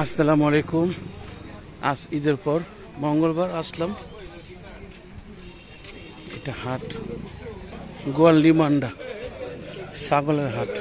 আসসালামু আলাইকুম। আজ ঈদের পর মঙ্গলবার আসলাম। এটা হাট গোয়ালদি মান্ডা ছাগলের হাট।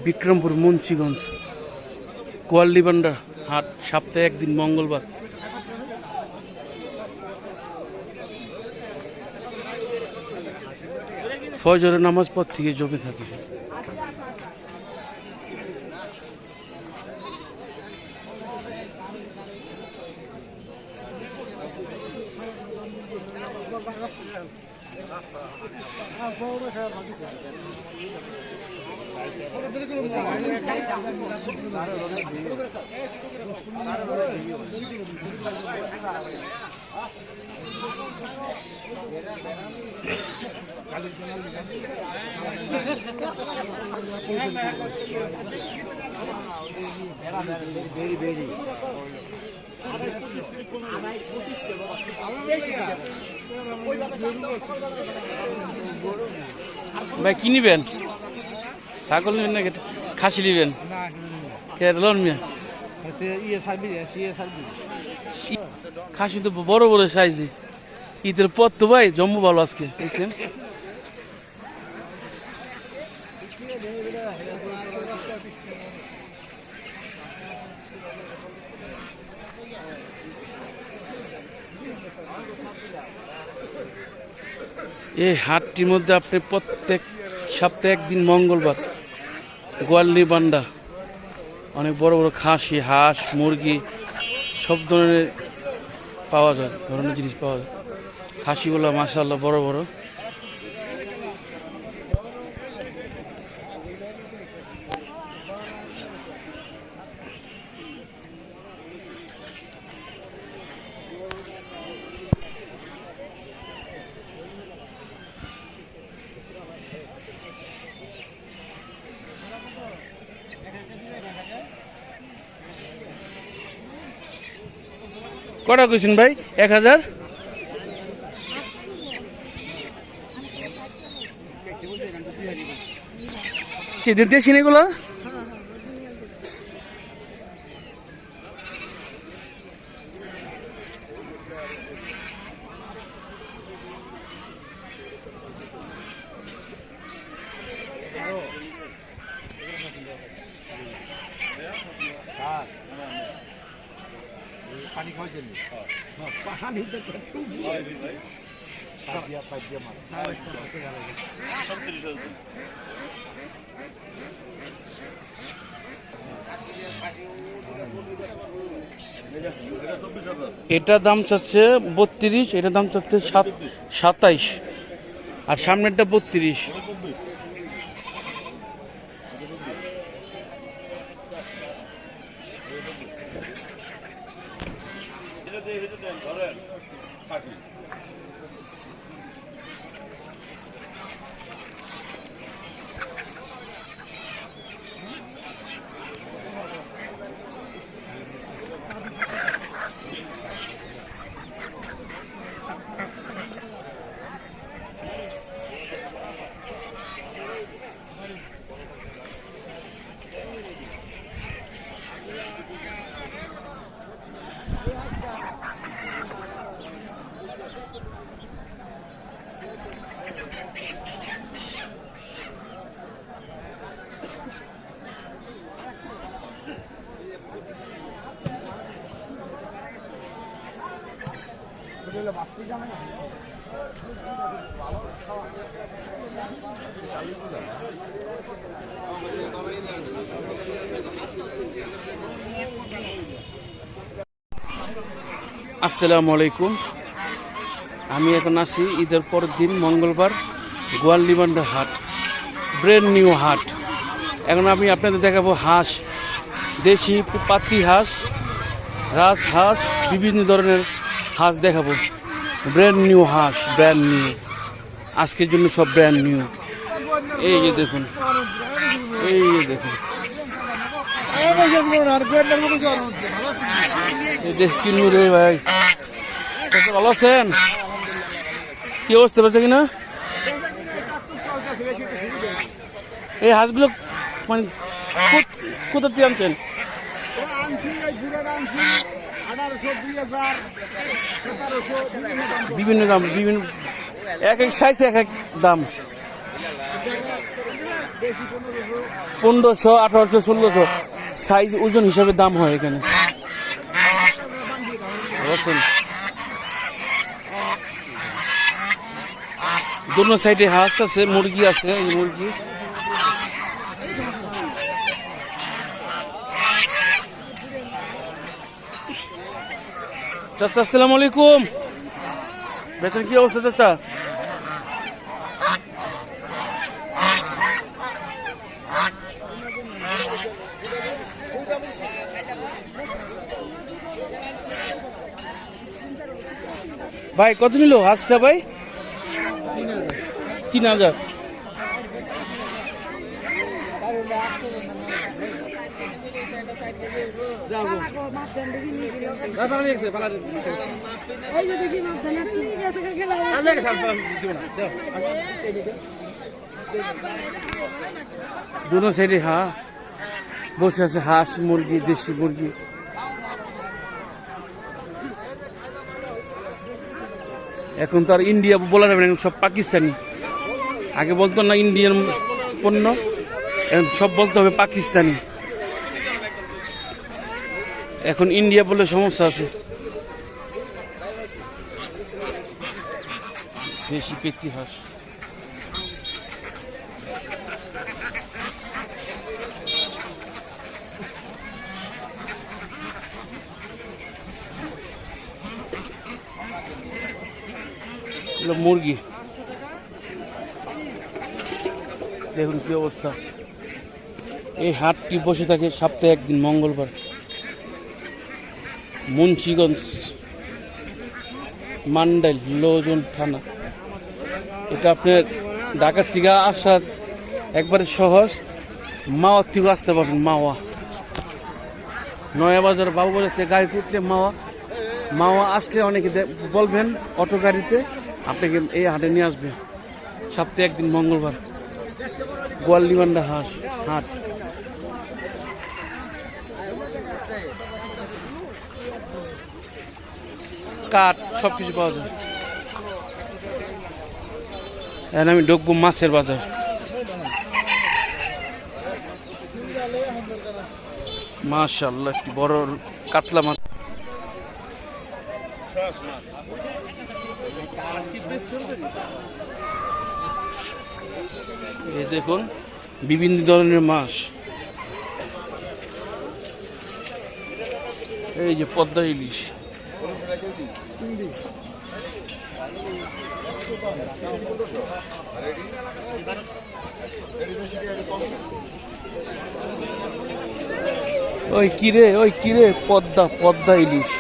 বিক্রমপুর মুন্সিগঞ্জ গোয়ালদি মান্ডা হাট, সপ্তাহে একদিন মঙ্গলবার। ফজরের নামাজ পর থেকে জমে থাকে। ভাই কি নিবেন? ছাগল নেবেন না খাসি নিবেন? খাসি তো বড় বড় সাইজে। ঈদের পর তো ভাই জম্মু ভালো আজকে দেখছেন। এই হাটটির মধ্যে আপনি প্রত্যেক সপ্তাহে একদিন মঙ্গলবার গোয়ালদি মান্ডা অনেক বড় বড় খাসি, হাঁস, মুরগি সব ধরনের ধরনের জিনিস পাওয়া যায়। খাসিগুলো মাশাআল্লাহ বড় বড়। কটা কইছেন ভাই? 1000? দেশি এগুলো? পানি খাওয়ার জন্য পানি এটা দাম চাচ্ছে 32, এটা দাম চাচ্ছে 27, আর সামনেরটা 32। আসসালামু আলাইকুম। আমি এখন আছি ঈদের পরের দিন মঙ্গলবার গোয়ালদি মান্ডা হাট, ব্র্যান্ড নিউ হাট। এখন আমি আপনাদের দেখাবো হাঁস, দেশি পাতি হাঁস, রাজহাঁস, বিভিন্ন ধরনের হাঁস দেখাবো। ব্র্যান্ড নিউ হাঁস, ব্র্যান্ড নিউ, আজকের জন্য সব ব্র্যান্ড নিউ। এই যে দেখুন, এই যে দেখুন কিনবো রে ভাই, ভালো আছেন? কি অবস্থা পেয়েছে কিনা? এই হাঁসগুলো মানে কোথা থেকে আনছেন? বিভিন্ন দাম, বিভিন্ন এক এক সাইজে এক এক দাম। 1500, 1800, 1600 সাইজ ওজন হিসাবে দাম হয় এখানে। দুটো সাইডে হাঁস আছে, মুরগি আছে, এই মুরগি। চাচা আসসালামু আলাইকুম, বেতন কি অবস্থা চাচা? ভাই কত নিল হাঁসটা ভাই? 3000। দুটো সাইডে বসে আছে হাঁস, মুরগি, দেশি মুরগি। এখন তো আর ইন্ডিয়া বলা যাবে না, সব পাকিস্তানি। আগে বলতো না ইন্ডিয়ান পণ্য, এখন সব বলতে হবে পাকিস্তানি। এখন ইন্ডিয়া বলে সমস্যা আছে। দেশি পেটি হাঁস। মুরগি দেখুন কি অবস্থা। এই হাটটি বসে থাকে সপ্তাহে একদিন, মঙ্গলবার। মুন্সিগঞ্জ, মান্ডাইল, লোজন থানা। এটা আপনার ঢাকার থেকে আসা একবারে সহজ। মাওয়ার থেকে আসতে পারবেন, মাওয়া, নয়াবাজার, বাবুবাজার থেকে গাড়ি উঠলে মাওয়া আসলে অনেকে বলবেন অটো গাড়িতে আপনাকে এই হাটে নিয়ে আসবে। সপ্তাহে একদিন, মঙ্গলবার। গোয়ালদিবান্ডা হাট। কাঠ সবকিছু পাওয়া যায়। এখন আমি ঢুকবো মাছের বাজার। মাশাআল্লাহ, একটি বড় কাতলা মাছ। এই দেখুন বিভিন্ন ধরনের মাছ। এই যে পদ্মা ইলিশ, ওই কিরে পদ্মা ইলিশ।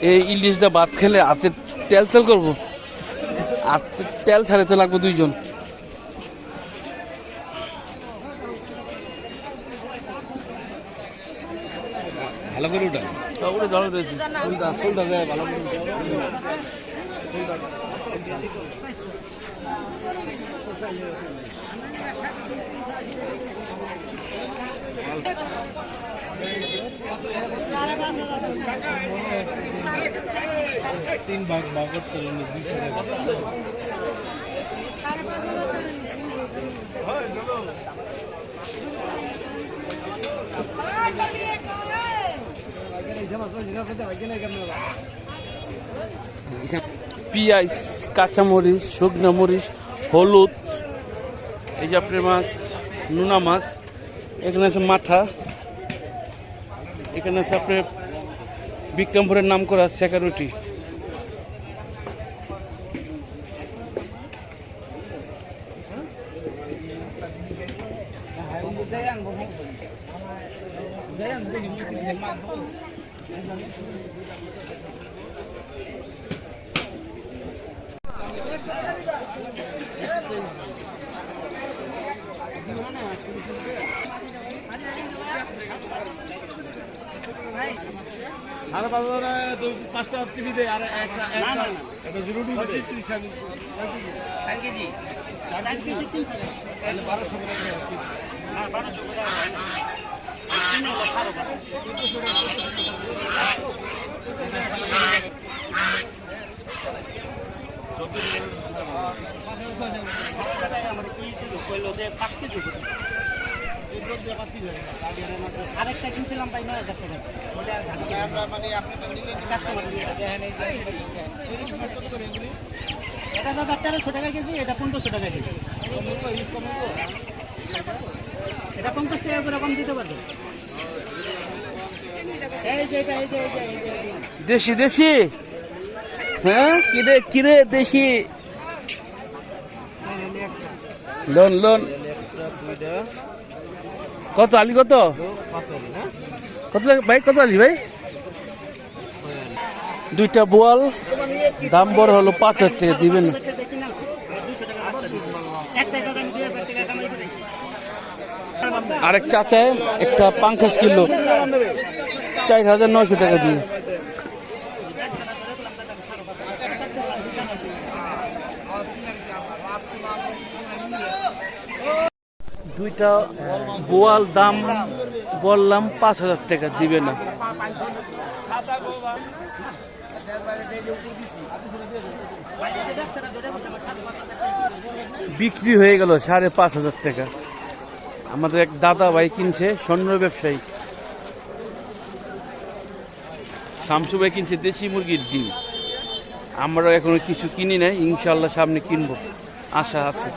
এই ইলিশটা ভাত খেলে হাতে তেল করবো, হাতে তেল ছাড়াতে লাগবে 2 জন। ভালো করে ওটা জল রয়েছে। ভালো করে तीन भाग भागवत পিঁয়াজ, কাঁচামরিচ, শুকনা মরিচ, হলুদ। এই যে আপনার মাছ, নোনা মাছ। এখানে আছে মাঠা। এখানে আছে আপনার বিক্রমপুরের নাম করা সেকা রুটি। আর বাজারে 5টা টিভি দেয় আর একটা এটা জিরো টিভি দেয়। 4 কেজি তাহলে 1200 টাকা না 1200 টাকা আরেকটা কিনছিলাম ভাই 9,000 টাকা মানে আপনি তো নিলেন এটা দাদা 1300 টাকা কেজি, এটা 1500 টাকা কেজি। এটা 50 টাকা করে কম দিতে পারবে। এই যে এটা, এই যে দেশি দেশি, হ্যাঁ কিরে কিরে দেশি, লোন লোন কত আলি, কত কত ভাই, কত আলি ভাই? 2টা বোয়াল, দাম বড় হলো 5,000 টাকা দিবেন। দেখি না 200 টাকা একটা টাকা আমি 2000 টাকা কামাই করি। আরেক চাচায় একটা পাঙ্খাস কিলো 4,900 টাকা দিয়ে। দুইটা বোয়াল দাম বললাম 5,000 টাকা, দিবে না। বিক্রি হয়ে গেল 5,500 টাকা। আমাদের এক দাদা ভাই কিনছে, স্বর্ণ ব্যবসায়ী। শামসু ভাই কিনছে দেশি মুরগির ডিম। আমরা এখনো কিছু কিনি নাই, ইনশাল্লাহ সামনে কিনবো, আশা আছে।